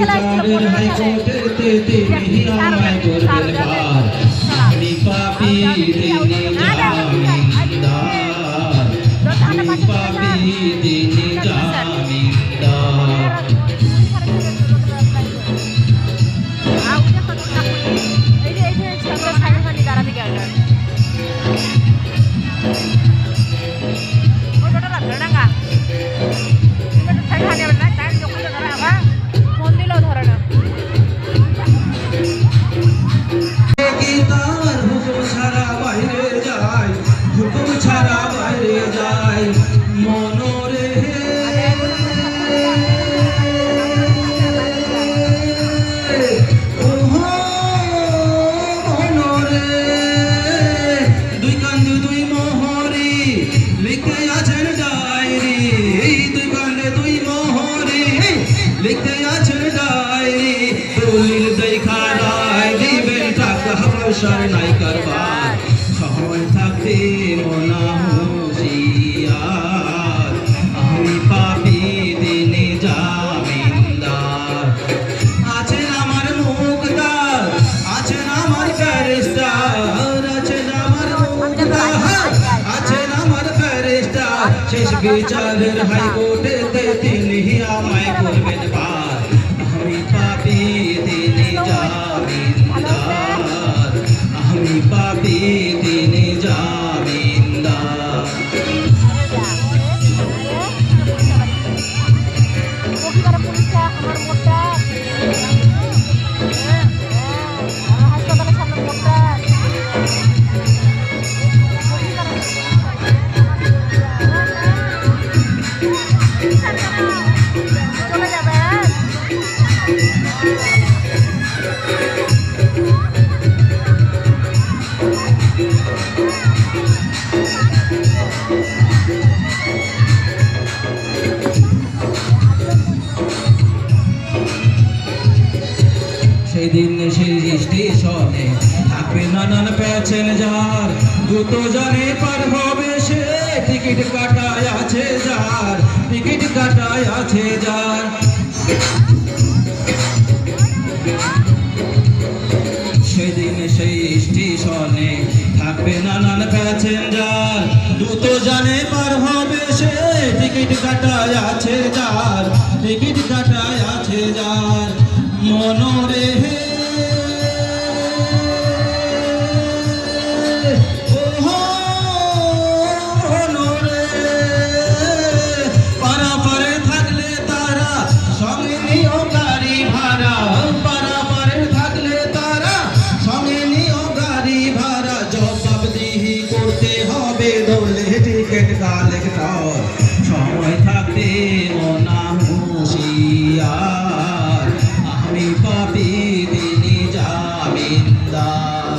বিচারের হাইকোর্টেতে তিনি আমায় করবেন পার আমি পাপী তিনি জামিনদার আমি পাপী তিনি জামিনদার নাই করবার সময় থাকতে মনা হুঁশিয়ার আমি পাপী তিনি জামিনদার আছেন আমার মুক্তার আছেন আমার ফেরেশতার আছেন আমার মুক্তার আছেন আমার ফেরেশতার শেষ বিচারের হাইকোর্টেতে তিনি আমায় করবেন পার আমি পাপী তিনি জামিনদার আমি পাপী তিনি জামিনদার সেদিন সেই স্টেশনে থাকবে নানান প্যাসেঞ্জার দ্রুত জানে পার হবে সে টিকিট কাটায় আছে যার টিকিট কাটায় আছে যার সেদিন সেই স্টেশনে থাকবে নানান প্যাসেঞ্জার দ্রুত জানে পার হবে সে টিকিট কাটায় আছে যার টিকিট কাটায় আছে যার মনরে পারাপারে থাকলে তারা সঙ্গে নিও গাড়ি ভাড়া পারাপারে থাকলে তারা সঙ্গে নিও গাড়ি ভাড়া জবাবদিহি করতে হবে দৌড়লে টিকিট কালেক্টর সময় থাকতে মনা হুঁশিয়ার আমি পাপী তিনি জামিনদার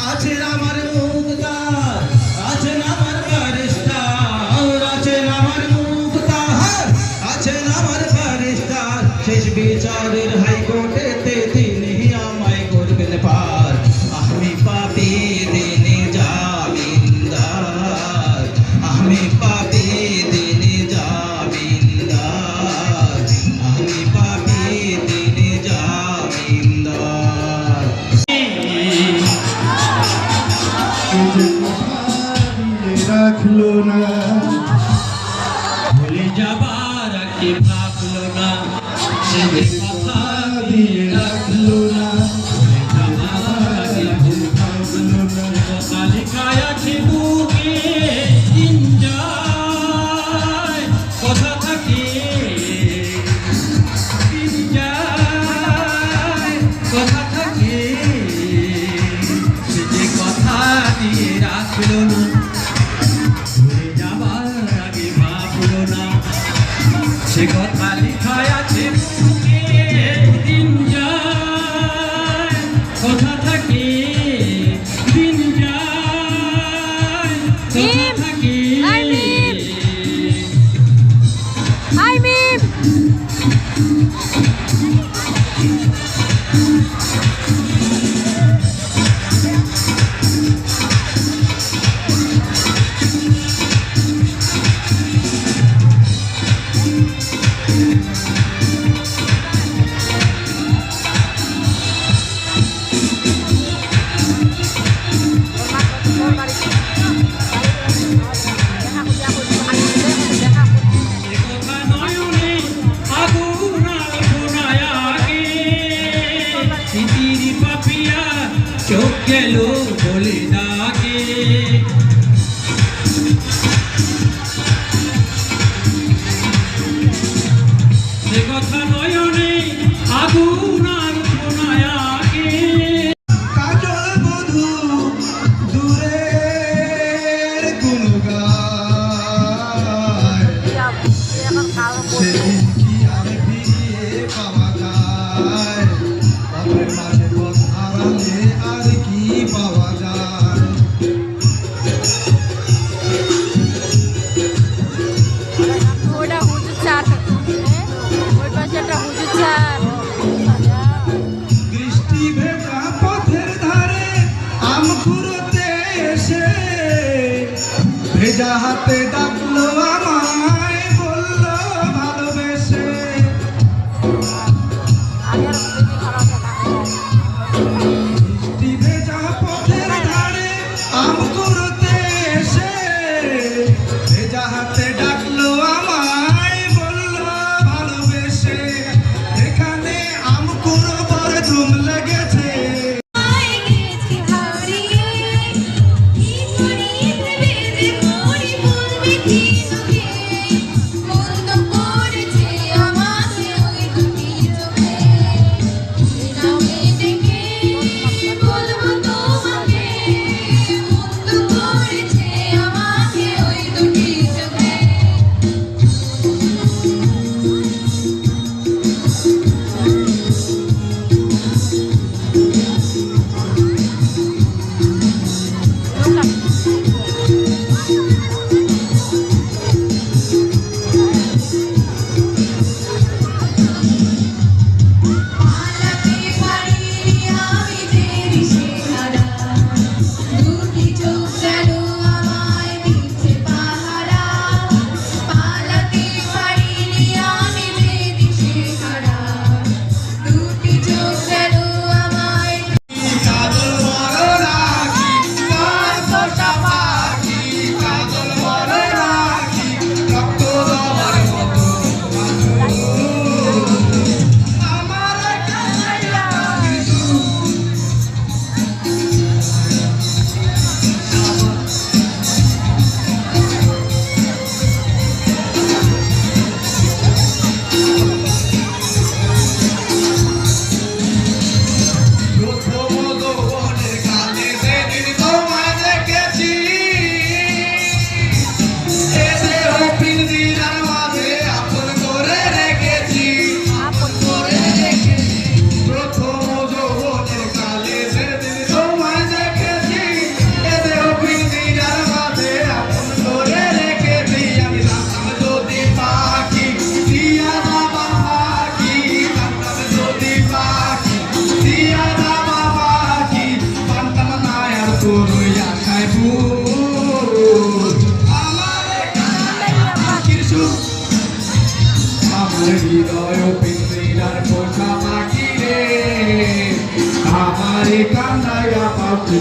আছেন আমার মুক্তার আছেন আমার ফেরেশতার আছেন আমার মুক্তার আছেন আমার ফেরেশতার শেষ বিচারের হাইকোর্টেতে তিনি আমায় করবেন পার আমি পাপী তিনি জামিনদার আমি পাপী তিনি জামিনদার আমি পাপী তিনি জামিনদার রাখলো না ভুলে যাবার আগে ভাবলো না সে যে কথা দিয়ে রাখলো না ভুলে যাবার আগে ভাবলো না তালিকায় আছে বুকে দিন যায় কথা থাকে দিন যায় কথা থাকে সে যে কথা দিয়ে রাখলো না ভুলে যাবার আগে ভাবলো না সে কথা লিখায় আছে বুকে দিন যায় কথা থাকে দিন যায় কথা থাকে গেল বলে ডাকে সে কথা নয়নে আগুন আর কোনায়াকে কাজল বধূ দূরের গুণ গায় সেদিন কি আর ফিরিয়ে পাওয়া যায় বাপের মাঝে পথ হারালে আর কি পাওয়া যায় ওটা হুজুর চার ওই পাশে একটা হুজুর চার বৃষ্টি ভেজা পথের ধারে আম কুড়োতে এসে ভেজা হাতে ডাকলো আমায় বললো ভালোবেসে আগের বৃষ্টি ভেজা পথের ধারে আম কুড়োতে এসে ভেজা হাতে ডাকলো আমায় বললো ভালোবেসে এখানে আম কুড়ো বড় ধুম লেগেছে হৃদয় পিন্দিরার পোষা পাখি রে আমারে কান্দাইয়া পাখি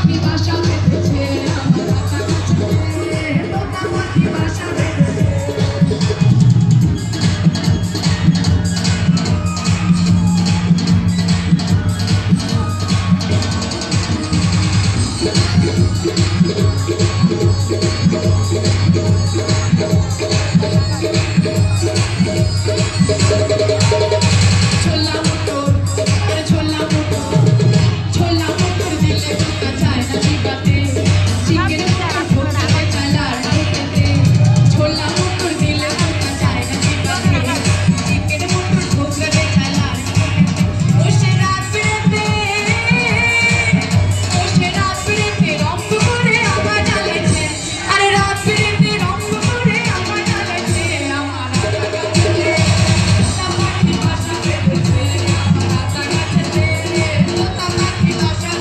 পাখি বাসা বেঁধেছে আমার রাতা গাছেতে তোতা পাখি বাসা বেঁধেছে ছোলা মটর আরে ছোলা মটর দিলে ঢোকা যায় না চিবাতে চিকেন মটর ঢোকাতে চালার ঢোকাতে ছোলা মটর দিলে ঢোকা যায় না চিবাতে চিকেন মটর ঢোকাতে চালার ঢোকাতে ও সে রাত বিরেতে রঙ্গ করে আমার জ্বালেছে আরে রাত বিরেতে রঙ্গ করে আমার জ্বালেছে আমার রাতা গাছেতে তোতা পাখি বাসা বেঁধেছে আমার রাতা গাছেতে তোতা পাখি বাসা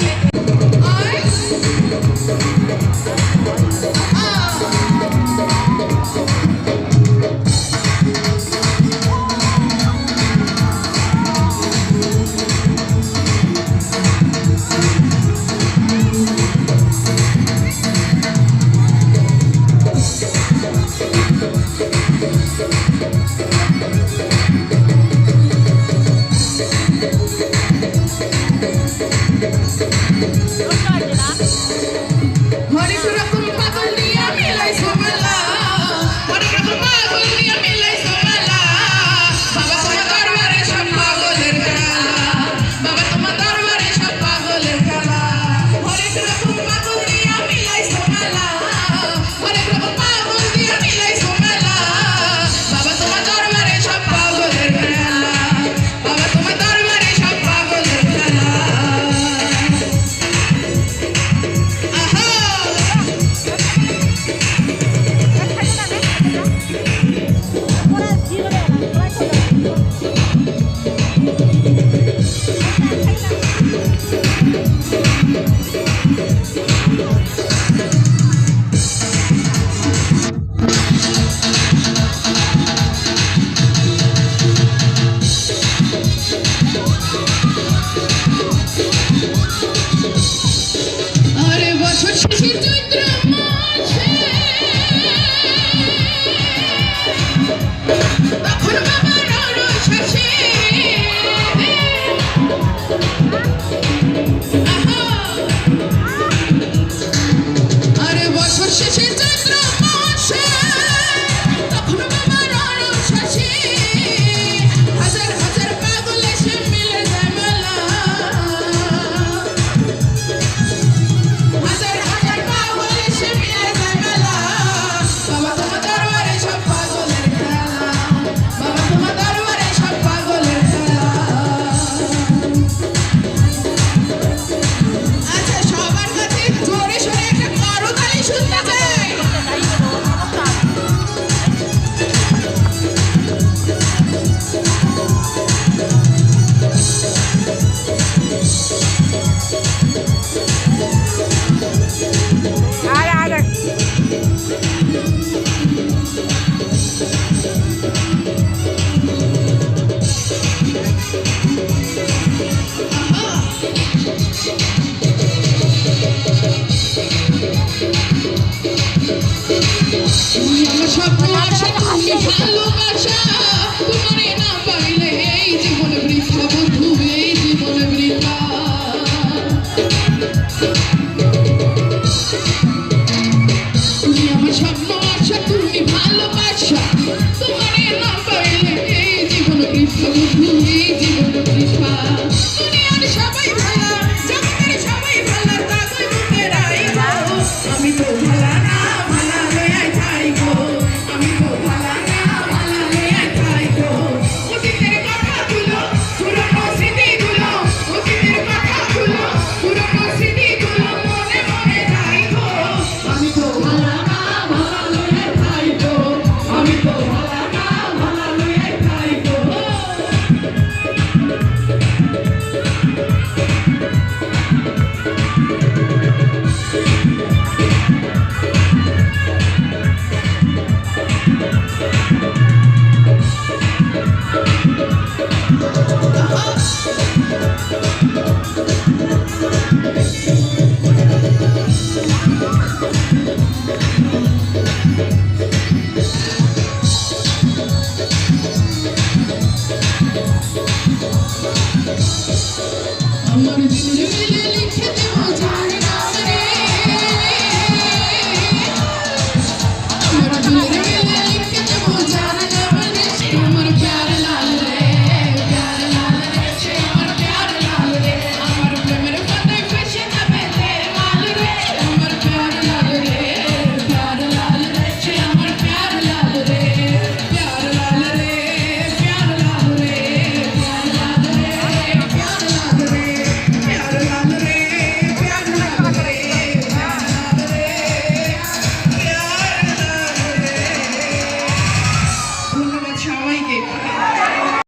হরেক রকম পাগল দিয়া মিলাইছো মেলা হরেক রকম পাগল দিয়া মিলাইছো মেলা বাবা তোমার দরবারে সব পাগলের খেলা বাবা তোমার দরবারে সব পাগলের খেলা হরেক রকম পাগল দিয়া মিলাইছো মেলা হরেক রকম পাগল দিয়া মিলাইছো মেলা বাবা তোমার দরবারে সব পাগলের খেলা বাবা তোমার দরবারে সব পাগলের খেলা আহা আরে বছর শেষে চৈত্র মাসে তখন বাবার রসে আরে বছর শেষে চৈত্র মাসে তখন বাবার রসে হাজার হাজার পাগল এসে মিলে যায় মেলা হাজার হাজার পাগল এসে মিলে যায় মেলা বাবা তোমার দরবারে সব পাগলের খেলা বাবা তোমার দরবারে সব পাগলের খেলা আচ্ছা সবার কাছে জোরে সোরে একটা করতালি শুনতে চাই তুমি আমার স্বপ্ন আশা তুমি ভালোবাসা তোমারে না পাইলে এই জীবনে বৃথা বন্ধু এই জীবনে বৃথা